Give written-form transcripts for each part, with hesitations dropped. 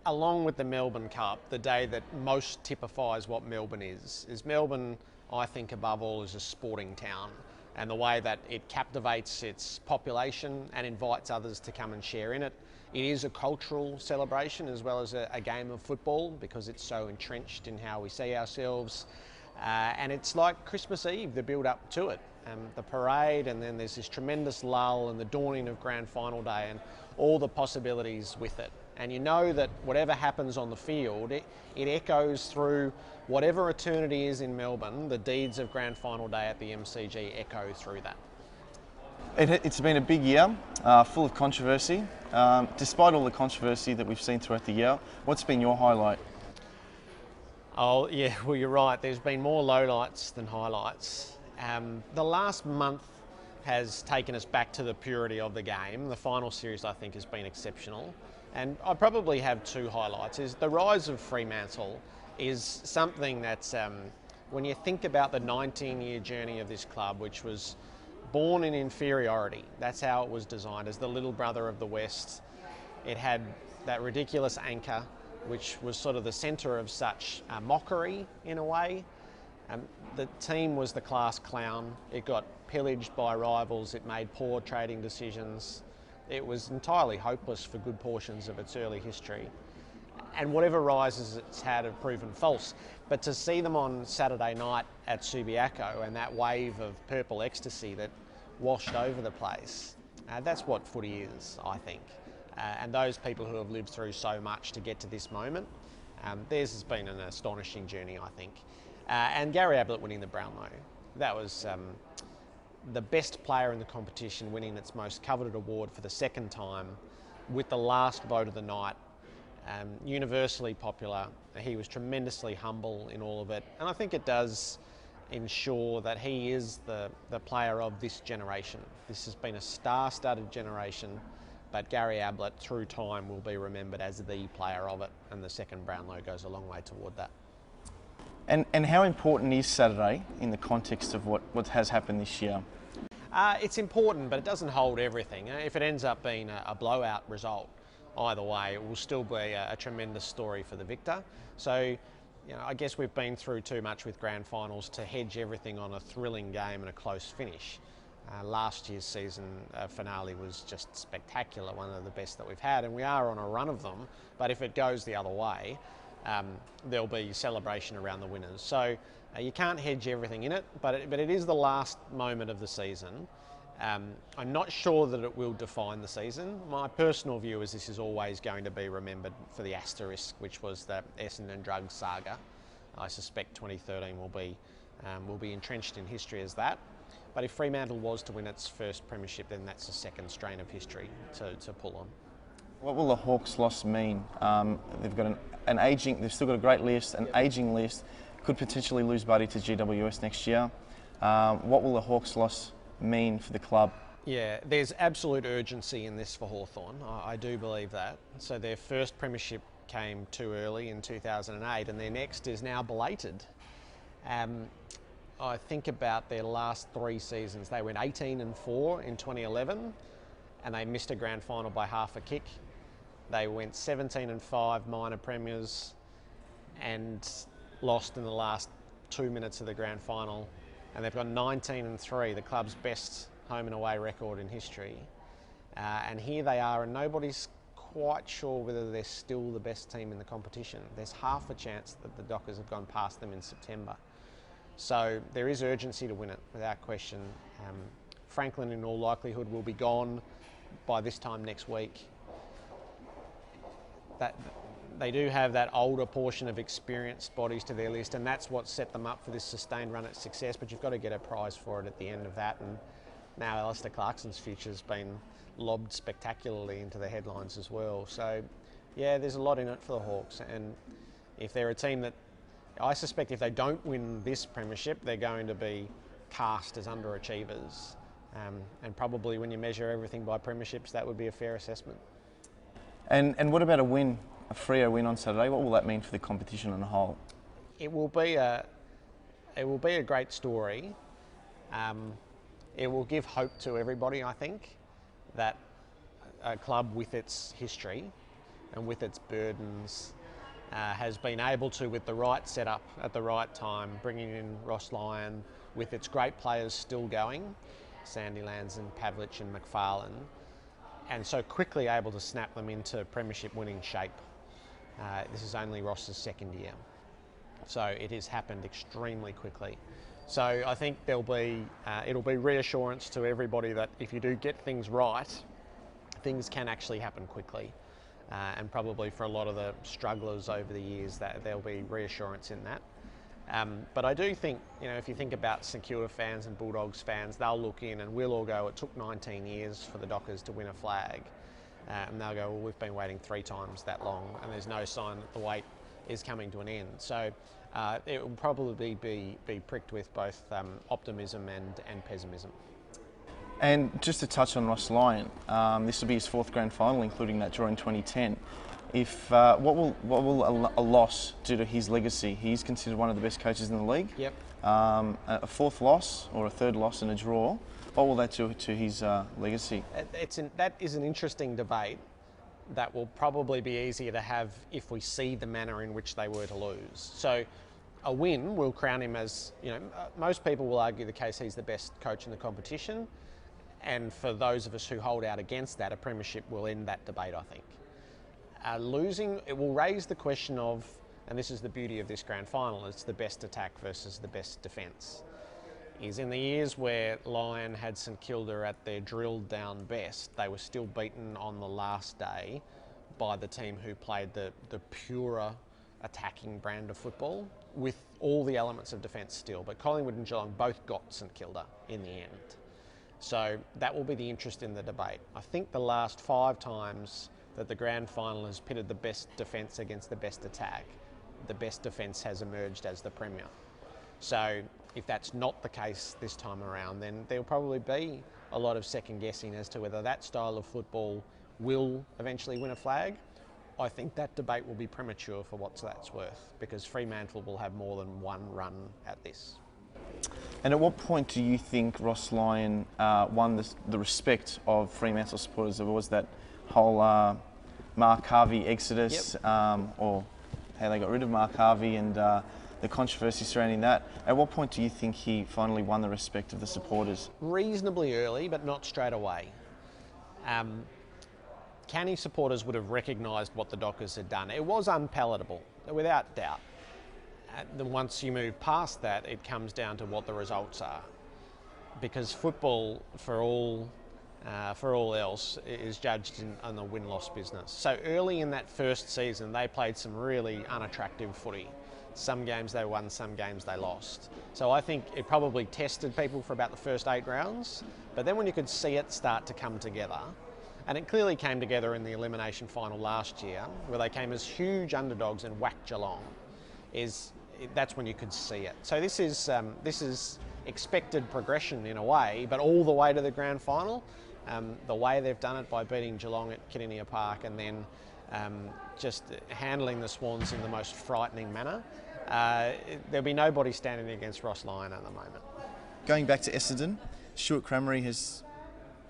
along with the Melbourne Cup, the day that most typifies what Melbourne is Melbourne, I think, above all, is a sporting town, and the way that it captivates its population and invites others to come and share in it. It is a cultural celebration as well as a game of football, because it's so entrenched in how we see ourselves. And it's like Christmas Eve, the build up to it. The parade, and then there's this tremendous lull and the dawning of grand final day and all the possibilities with it. And you know that whatever happens on the field, it echoes through whatever eternity is in Melbourne. The deeds of grand final day at the MCG echo through that. It's been a big year, full of controversy. Despite all the controversy that we've seen throughout the year, what's been your highlight? Oh yeah, well you're right, there's been more lowlights than highlights. The last month has taken us back to the purity of the game. The final series, I think, has been exceptional. And I probably have two highlights. Is the rise of Fremantle is something that's, when you think about the 19-year journey of this club, which was born in inferiority, that's how it was designed, as the little brother of the West. It had that ridiculous anchor, which was sort of the centre of such mockery in a way. The team was the class clown. It got pillaged by rivals. It made poor trading decisions. It was entirely hopeless for good portions of its early history. And whatever rises it's had have proven false. But to see them on Saturday night at Subiaco and that wave of purple ecstasy that washed over the place, that's what footy is, I think. And those people who have lived through so much to get to this moment, theirs has been an astonishing journey, I think. And Gary Ablett winning the Brownlow, that was the best player in the competition, winning its most coveted award for the second time with the last vote of the night. Universally popular. He was tremendously humble in all of it, and I think it does ensure that he is the player of this generation. This has been a star-studded generation, but Gary Ablett through time will be remembered as the player of it, and the second Brownlow goes a long way toward that. And how important is Saturday in the context of what has happened this year? It's important, but it doesn't hold everything. If it ends up being a blowout result, either way, it will still be a tremendous story for the victor. So, I guess we've been through too much with grand finals to hedge everything on a thrilling game and a close finish. Last year's season finale was just spectacular, one of the best that we've had, and we are on a run of them. But if it goes the other way, there'll be celebration around the winners. So you can't hedge everything in it, but it is the last moment of the season. I'm not sure that it will define the season. My personal view is this is always going to be remembered for the asterisk, which was the Essendon drug saga. I suspect 2013 will be entrenched in history as that. But if Fremantle was to win its first premiership, then that's a second strain of history to pull on. What will the Hawks loss mean? They've got they've still got a great list, an ageing list, could potentially lose Buddy to GWS next year. What will the Hawks loss mean for the club? Yeah, there's absolute urgency in this for Hawthorn. I do believe that. So their first premiership came too early in 2008, and their next is now belated. I think about their last three seasons. They went 18-4 in 2011, and they missed a grand final by half a kick. They went 17-5 minor premiers and lost in the last 2 minutes of the grand final. And they've got 19-3, the club's best home and away record in history. And here they are, and nobody's quite sure whether they're still the best team in the competition. There's half a chance that the Dockers have gone past them in September. So there is urgency to win it, without question. Franklin, in all likelihood, will be gone by this time next week. They do have that older portion of experienced bodies to their list, and that's what set them up for this sustained run at success, but you've got to get a prize for it at the end of that. And now Alistair Clarkson's future's been lobbed spectacularly into the headlines as well. So yeah, there's a lot in it for the Hawks, and if they're a team that, I suspect if they don't win this premiership, they're going to be cast as underachievers. And probably when you measure everything by premierships, that would be a fair assessment. And what about a win, a Freo win on Saturday? What will that mean for the competition on a whole? It will be a great story. It will give hope to everybody, I think, that a club with its history and with its burdens has been able to, with the right setup at the right time, bringing in Lyon with its great players still going, Sandilands and Pavlich and McFarlane, and so quickly able to snap them into premiership winning shape. This is only Ross's second year, so it has happened extremely quickly. So I think it'll be reassurance to everybody that if you do get things right, things can actually happen quickly. And probably for a lot of the strugglers over the years, that there'll be reassurance in that. But I do think, if you think about St Kilda fans and Bulldogs fans, they'll look in and we'll all go, it took 19 years for the Dockers to win a flag. And they'll go, well, we've been waiting 3 times that long, and there's no sign that the wait is coming to an end. So it will probably be pricked with both optimism and pessimism. And just to touch on Lyon, this will be his 4th grand final, including that draw in 2010. What will a loss do to his legacy? He's considered one of the best coaches in the league. Yep. A 4th loss or a 3rd loss and a draw, what will that do to his legacy? That is an interesting debate that will probably be easier to have if we see the manner in which they were to lose. So a win will crown him as, most people will argue the case he's the best coach in the competition. And for those of us who hold out against that, a premiership will end that debate, I think. Losing, it will raise the question of, and this is the beauty of this grand final, it's the best attack versus the best defence. Is in the years where Lyon had St Kilda at their drilled down best, they were still beaten on the last day by the team who played the purer attacking brand of football with all the elements of defence still. But Collingwood and Geelong both got St Kilda in the end. So that will be the interest in the debate. I think the last 5 times that the grand final has pitted the best defence against the best attack, the best defence has emerged as the premier. So if that's not the case this time around, then there'll probably be a lot of second guessing as to whether that style of football will eventually win a flag. I think that debate will be premature for what that's worth, because Fremantle will have more than one run at this. And at what point do you think Lyon won the respect of Fremantle supporters? There was that whole Mark Harvey exodus, or how they got rid of Mark Harvey, and the controversy surrounding that. At what point do you think he finally won the respect of the supporters? Reasonably early, but not straight away. Canny supporters would have recognised what the Dockers had done. It was unpalatable, without doubt. Once you move past that, it comes down to what the results are, because football, for all else, is judged on the win-loss business. So early in that first season, they played some really unattractive footy. Some games they won, some games they lost. So I think it probably tested people for about the first 8 rounds, but then when you could see it start to come together, and it clearly came together in the elimination final last year, where they came as huge underdogs and whacked Geelong, that's when you could see it. So this is expected progression in a way, but all the way to the grand final. The way they've done it by beating Geelong at Kardinia Park and then just handling the Swans in the most frightening manner. There'll be nobody standing against Lyon at the moment. Going back to Essendon, Stuart Crameri has.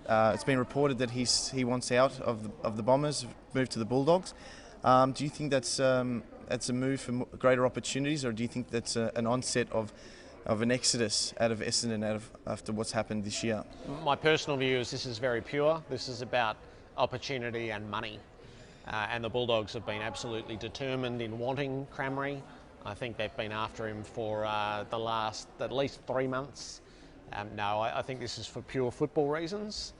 It's been reported that he wants out of the Bombers, moved to the Bulldogs. Do you think that's a move for greater opportunities, or do you think that's an onset of an exodus out of Essendon after what's happened this year? My personal view is this is very pure. This is about opportunity and money. And the Bulldogs have been absolutely determined in wanting Crameri. I think they've been after him for the last at least 3 months. I think this is for pure football reasons.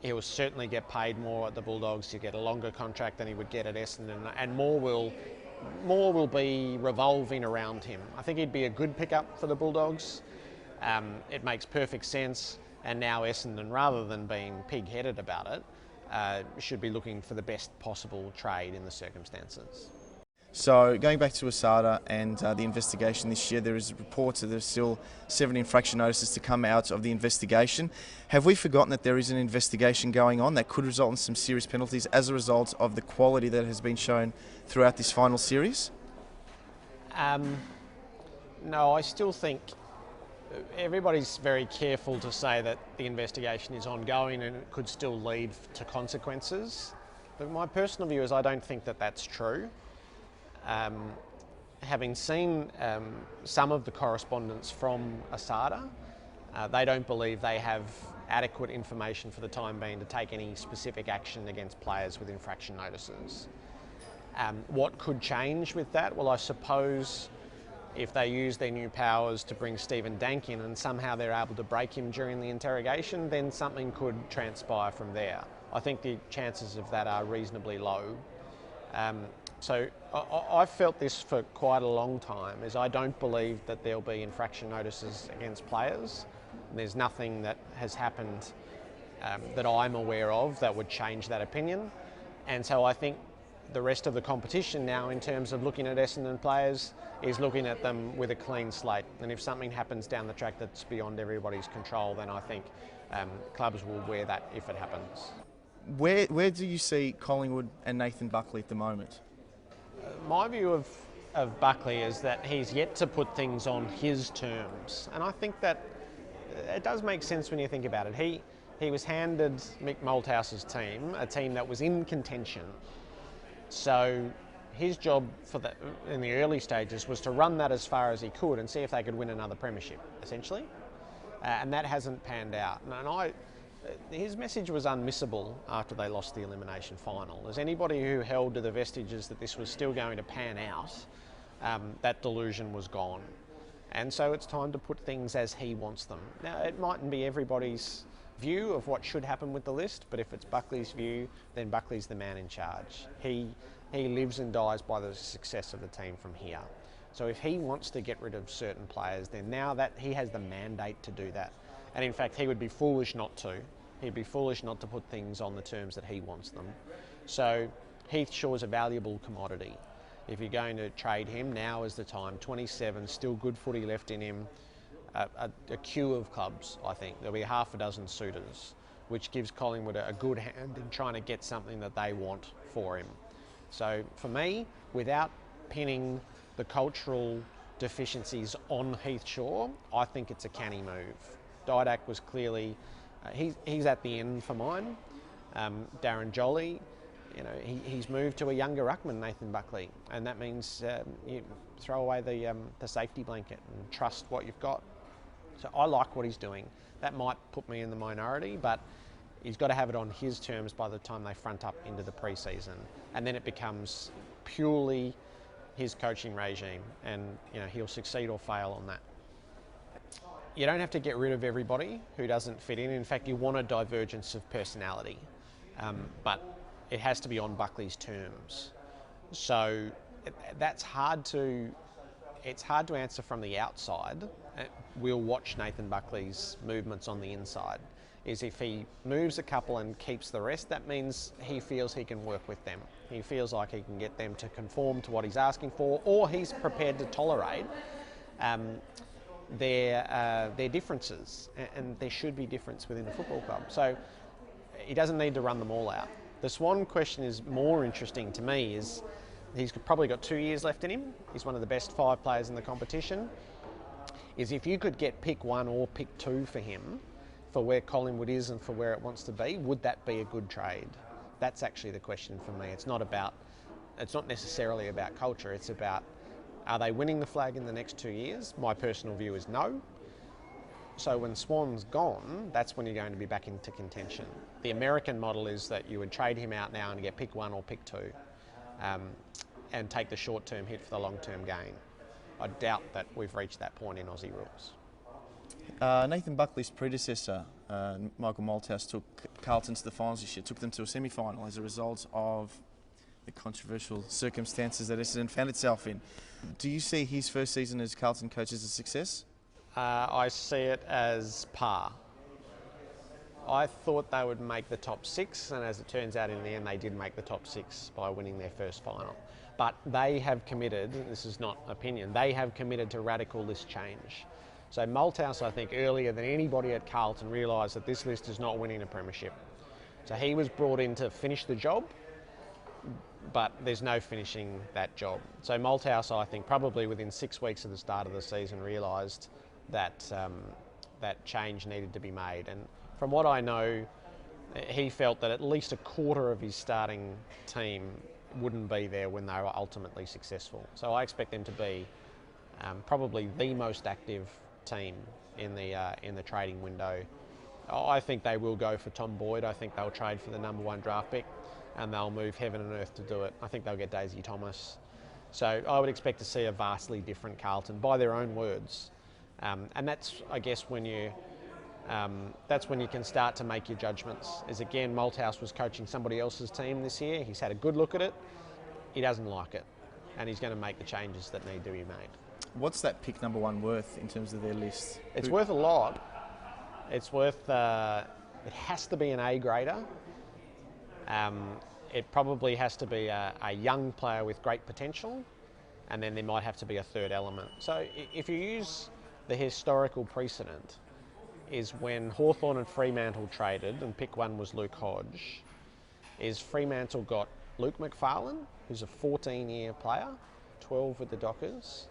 He will certainly get paid more at the Bulldogs. You get a longer contract than he would get at Essendon, and more will be revolving around him. I think he'd be a good pickup for the Bulldogs. It makes perfect sense, and now Essendon, rather than being pig-headed about it, should be looking for the best possible trade in the circumstances. So going back to ASADA and the investigation this year, there is reports that there's still 7 infraction notices to come out of the investigation. Have we forgotten that there is an investigation going on that could result in some serious penalties as a result of the quality that has been shown throughout this final series? No, I still think everybody's very careful to say that the investigation is ongoing and it could still lead to consequences. But my personal view is I don't think that that's true. Having seen some of the correspondence from ASADA, they don't believe they have adequate information for the time being to take any specific action against players with infraction notices. What could change with that? Well, I suppose if they use their new powers to bring Stephen Dank in and somehow they're able to break him during the interrogation, then something could transpire from there. I think the chances of that are reasonably low. So I've felt this for quite a long time, is I don't believe that there'll be infraction notices against players. There's nothing that has happened that I'm aware of that would change that opinion. And so I think the rest of the competition now, in terms of looking at Essendon players, is looking at them with a clean slate. And if something happens down the track that's beyond everybody's control, then I think clubs will wear that if it happens. Where do you see Collingwood and Nathan Buckley at the moment? My view of Buckley is that he's yet to put things on his terms. And I think that it does make sense when you think about it. He was handed Mick Malthouse's team, a team that was in contention. So his job in the early stages was to run that as far as he could and see if they could win another premiership, essentially. And that hasn't panned out. And his message was unmissable after they lost the elimination final. As anybody who held to the vestiges that this was still going to pan out, that delusion was gone. And so it's time to put things as he wants them. Now, it mightn't be everybody's view of what should happen with the list, but if it's Buckley's view, then Buckley's the man in charge. He lives and dies by the success of the team from here. So if he wants to get rid of certain players, then now that he has the mandate to do that. And in fact, he would be foolish not to. He'd be foolish not to put things on the terms that he wants them. So Heath Shaw's a valuable commodity. If you're going to trade him, now is the time. 27, still good footy left in him. A queue of clubs, I think. There'll be half a dozen suitors, which gives Collingwood a good hand in trying to get something that they want for him. So for me, without pinning the cultural deficiencies on Heath Shaw, I think it's a canny move. Didak was clearly, he's at the end for mine. Darren Jolly, he's moved to a younger ruckman, Nathan Buckley, and that means you throw away the safety blanket and trust what you've got. So I like what he's doing. That might put me in the minority, but he's got to have it on his terms by the time they front up into the pre-season, and then it becomes purely his coaching regime, and he'll succeed or fail on that. You don't have to get rid of everybody who doesn't fit in. In fact, you want a divergence of personality, but it has to be on Buckley's terms. So it's hard to answer from the outside. We'll watch Nathan Buckley's movements on the inside. Is if he moves a couple and keeps the rest, that means he feels he can work with them. He feels like he can get them to conform to what he's asking for, or he's prepared to tolerate their differences, and there should be difference within a football club. So he doesn't need to run them all out. The Swan question is more interesting to me. Is he's probably got 2 years left in him. He's one of the best 5 players in the competition. Is if you could get pick 1 or pick 2 for him, for where Collingwood is and for where it wants to be, would that be a good trade? That's actually the question for me. It's not necessarily about culture. It's about, are they winning the flag in the next 2 years? My personal view is no. So when Swan's gone, that's when you're going to be back into contention. The American model is that you would trade him out now and get pick 1 or pick 2, and take the short-term hit for the long-term gain. I doubt that we've reached that point in Aussie rules. Nathan Buckley's predecessor, Michael Malthouse, took Carlton to the finals this year, took them to a semi-final as a result of the controversial circumstances that Essendon found itself in. Do you see his first season as Carlton coach as a success? I see it as par. I thought they would make the top 6, and as it turns out in the end they did make the top 6 by winning their first final. But they have committed, this is not opinion, they have committed to radical list change. So Malthouse, I think, earlier than anybody at Carlton realised that this list is not winning a premiership. So he was brought in to finish the job, but there's no finishing that job. So Malthouse, I think, probably within 6 weeks of the start of the season realised that that change needed to be made. And from what I know, he felt that at least a quarter of his starting team wouldn't be there when they were ultimately successful. So I expect them to be probably the most active team in the trading window. I think they will go for Tom Boyd. I think they'll trade for the #1 draft pick, and they'll move heaven and earth to do it. I think they'll get Daisy Thomas. So I would expect to see a vastly different Carlton, by their own words. And that's, I guess, when you can start to make your judgments. Is again, Malthouse was coaching somebody else's team this year. He's had a good look at it. He doesn't like it, and he's going to make the changes that need to be made. What's that pick #1 worth in terms of their list? It's worth a lot. It's worth. It has to be an A grader. It probably has to be a young player with great potential, and then there might have to be a third element. So if you use the historical precedent, is when Hawthorn and Fremantle traded, and pick 1 was Luke Hodge, is Fremantle got Luke McFarlane, who's a 14-year player, 12 with the Dockers,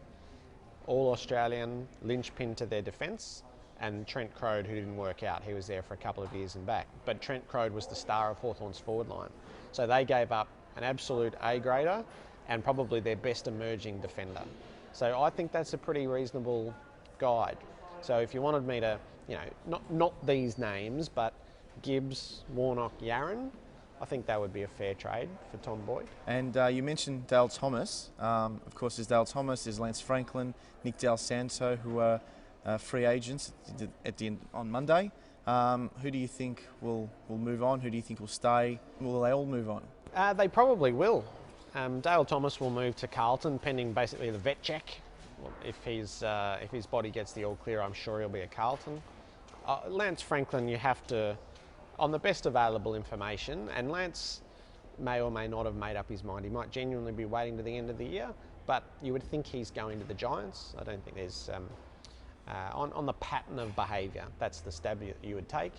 All-Australian, linchpin to their defence, and Trent Crode, who didn't work out. He was there for a couple of years and back. But Trent Crode was the star of Hawthorn's forward line. So they gave up an absolute A-grader and probably their best emerging defender. So I think that's a pretty reasonable guide. So if you wanted me to, not these names, but Gibbs, Warnock, Yarran, I think that would be a fair trade for Tom Boyd. And you mentioned Dale Thomas. Of course, there's Dale Thomas, there's Lance Franklin, Nick Del Santo, who are free agents on Monday. Who do you think will move on? Who do you think will stay? Will they all move on? They probably will. Dale Thomas will move to Carlton, pending basically the vet check. If his body gets the all clear, I'm sure he'll be at Carlton. Lance Franklin, you have to, on the best available information, and Lance may or may not have made up his mind. He might genuinely be waiting to the end of the year, but you would think he's going to the Giants. I don't think there's, on the pattern of behaviour, that's the stab you would take.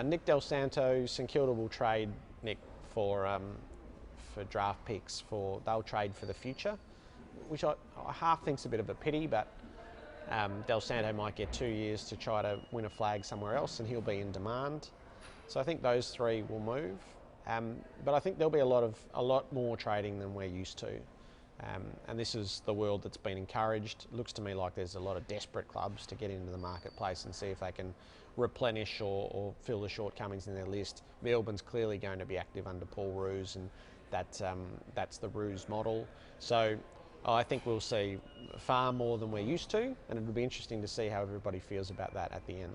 Nick Del Santo, St Kilda will trade Nick for draft picks. They'll trade for the future, which I half think's a bit of a pity, but Del Santo might get 2 years to try to win a flag somewhere else, and he'll be in demand. So I think those three will move, but I think there'll be a lot more trading than we're used to, and this is the world that's been encouraged. It looks to me like there's a lot of desperate clubs to get into the marketplace and see if they can replenish or fill the shortcomings in their list. Melbourne's clearly going to be active under Paul Roos, and that's the Roos model. So I think we'll see far more than we're used to, and it'll be interesting to see how everybody feels about that at the end.